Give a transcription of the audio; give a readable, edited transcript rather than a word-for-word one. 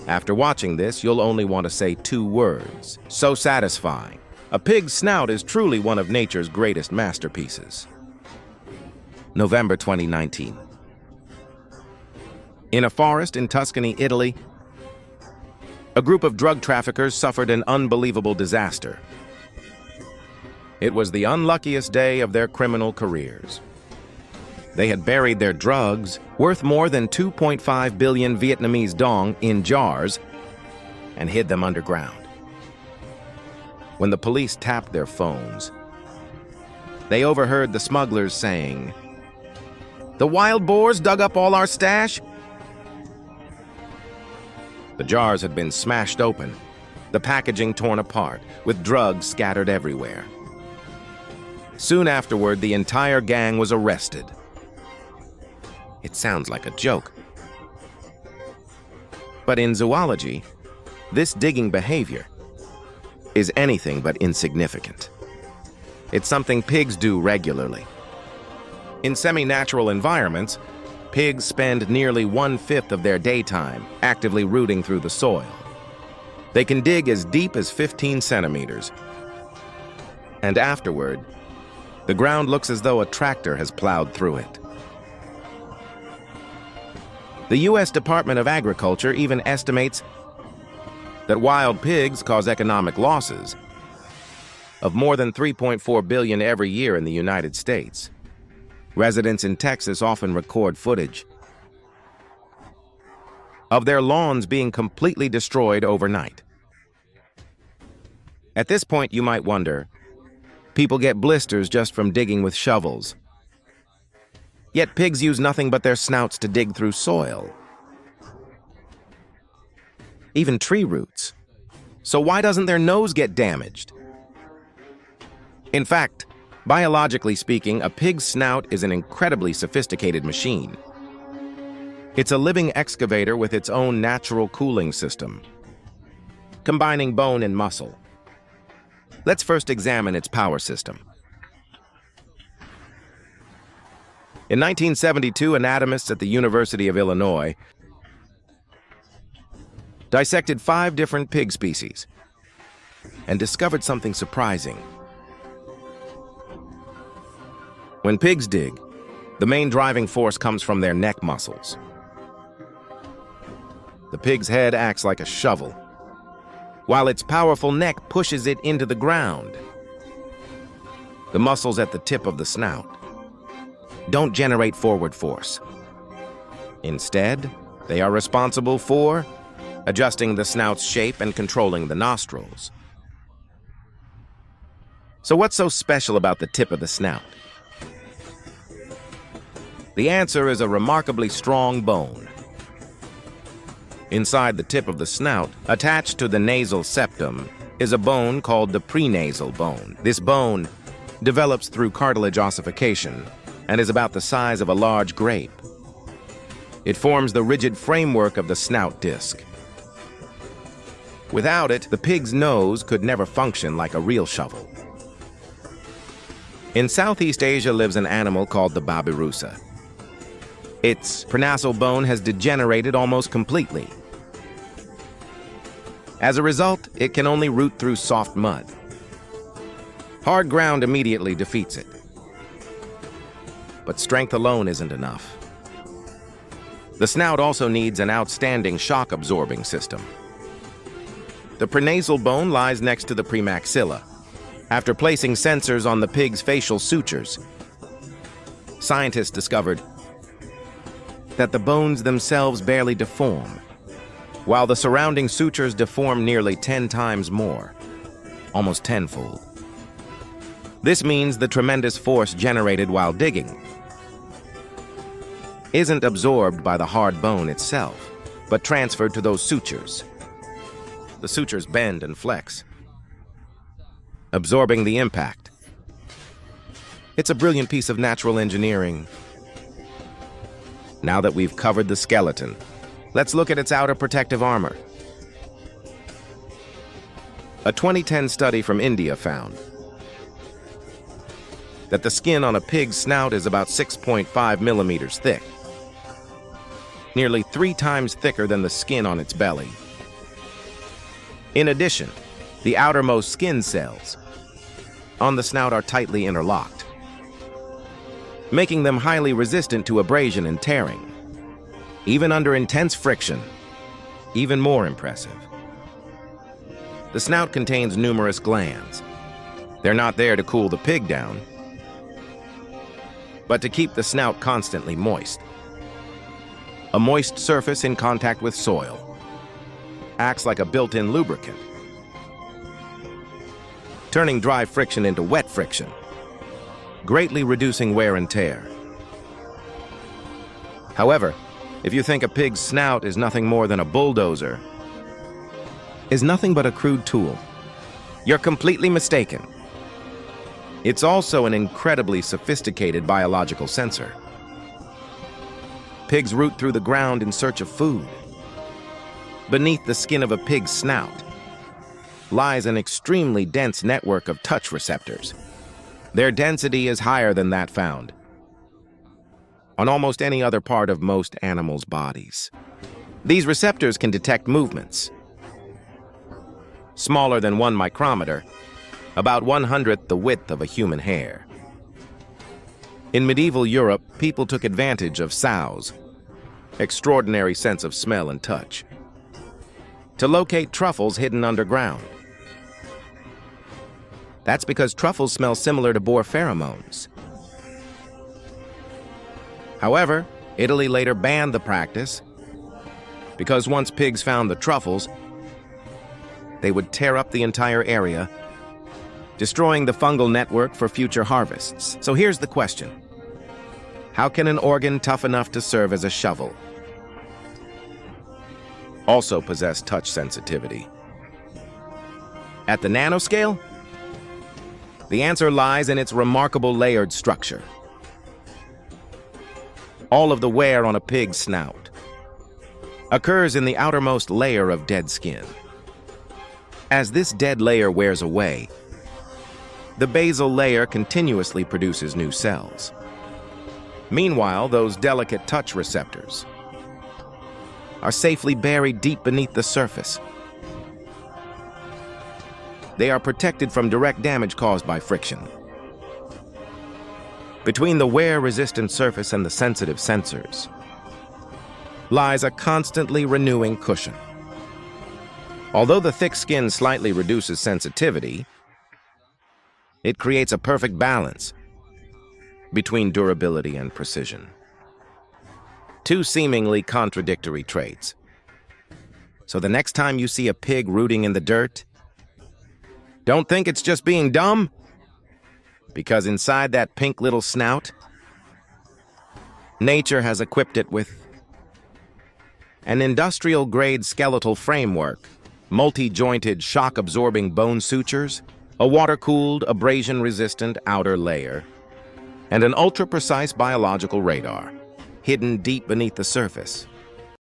After watching this, you'll only want to say 2 words. So satisfying. A pig's snout is truly one of nature's greatest masterpieces. November 2019. In a forest in Tuscany, Italy, a group of drug traffickers suffered an unbelievable disaster. It was the unluckiest day of their criminal careers. They had buried their drugs, worth more than 2.5 billion Vietnamese dong, in jars and hid them underground. When the police tapped their phones, they overheard the smugglers saying, "The wild boars dug up all our stash?" The jars had been smashed open, the packaging torn apart, with drugs scattered everywhere. Soon afterward, the entire gang was arrested. It sounds like a joke. But in zoology, this digging behavior is anything but insignificant. It's something pigs do regularly. In semi-natural environments, pigs spend nearly 1/5 of their daytime actively rooting through the soil. They can dig as deep as 15 centimeters. And afterward, the ground looks as though a tractor has plowed through it. The U.S. Department of Agriculture even estimates that wild pigs cause economic losses of more than $3.4 billion every year in the United States. Residents in Texas often record footage of their lawns being completely destroyed overnight. At this point, you might wonder, people get blisters just from digging with shovels. Yet pigs use nothing but their snouts to dig through soil, even tree roots. So why doesn't their nose get damaged? In fact, biologically speaking, a pig's snout is an incredibly sophisticated machine. It's a living excavator with its own natural cooling system, combining bone and muscle. Let's first examine its power system. In 1972, anatomists at the University of Illinois dissected 5 different pig species and discovered something surprising. When pigs dig, the main driving force comes from their neck muscles. The pig's head acts like a shovel, while its powerful neck pushes it into the ground. The muscles at the tip of the snout don't generate forward force. Instead, they are responsible for adjusting the snout's shape and controlling the nostrils. So what's so special about the tip of the snout? The answer is a remarkably strong bone. Inside the tip of the snout, attached to the nasal septum, is a bone called the prenasal bone. This bone develops through cartilage ossification and is about the size of a large grape. It forms the rigid framework of the snout disc. Without it, the pig's nose could never function like a real shovel. In Southeast Asia lives an animal called the babirusa. Its prenasal bone has degenerated almost completely. As a result, it can only root through soft mud. Hard ground immediately defeats it. But strength alone isn't enough. The snout also needs an outstanding shock-absorbing system. The prenasal bone lies next to the premaxilla. After placing sensors on the pig's facial sutures, scientists discovered that the bones themselves barely deform, while the surrounding sutures deform nearly 10 times more, almost tenfold. This means the tremendous force generated while digging isn't absorbed by the hard bone itself, but transferred to those sutures. The sutures bend and flex, absorbing the impact. It's a brilliant piece of natural engineering. Now that we've covered the skeleton, let's look at its outer protective armor. A 2010 study from India found that the skin on a pig's snout is about 6.5 millimeters thick, nearly 3 times thicker than the skin on its belly. In addition, the outermost skin cells on the snout are tightly interlocked, making them highly resistant to abrasion and tearing, even under intense friction. Even more impressive, the snout contains numerous glands. They're not there to cool the pig down, but to keep the snout constantly moist. A moist surface in contact with soil acts like a built-in lubricant, turning dry friction into wet friction, greatly reducing wear and tear. However, if you think a pig's snout is nothing more than a bulldozer, is nothing but a crude tool, you're completely mistaken. It's also an incredibly sophisticated biological sensor. Pigs root through the ground in search of food. Beneath the skin of a pig's snout lies an extremely dense network of touch receptors. Their density is higher than that found on almost any other part of most animals' bodies. These receptors can detect movements smaller than 1 micrometer, about 1/100th the width of a human hair. In medieval Europe, people took advantage of sows' extraordinary sense of smell and touch to locate truffles hidden underground. That's because truffles smell similar to boar pheromones. However, Italy later banned the practice because once pigs found the truffles, they would tear up the entire area, destroying the fungal network for future harvests. So here's the question. How can an organ tough enough to serve as a shovel also possess touch sensitivity? At the nanoscale, the answer lies in its remarkable layered structure. All of the wear on a pig's snout occurs in the outermost layer of dead skin. As this dead layer wears away, the basal layer continuously produces new cells. Meanwhile, those delicate touch receptors are safely buried deep beneath the surface. They are protected from direct damage caused by friction. Between the wear-resistant surface and the sensitive sensors lies a constantly renewing cushion. Although the thick skin slightly reduces sensitivity, it creates a perfect balance between durability and precision. Two seemingly contradictory traits. So the next time you see a pig rooting in the dirt, don't think it's just being dumb, because inside that pink little snout, nature has equipped it with an industrial-grade skeletal framework, multi-jointed shock-absorbing bone sutures, a water-cooled, abrasion-resistant outer layer, and an ultra-precise biological radar hidden deep beneath the surface.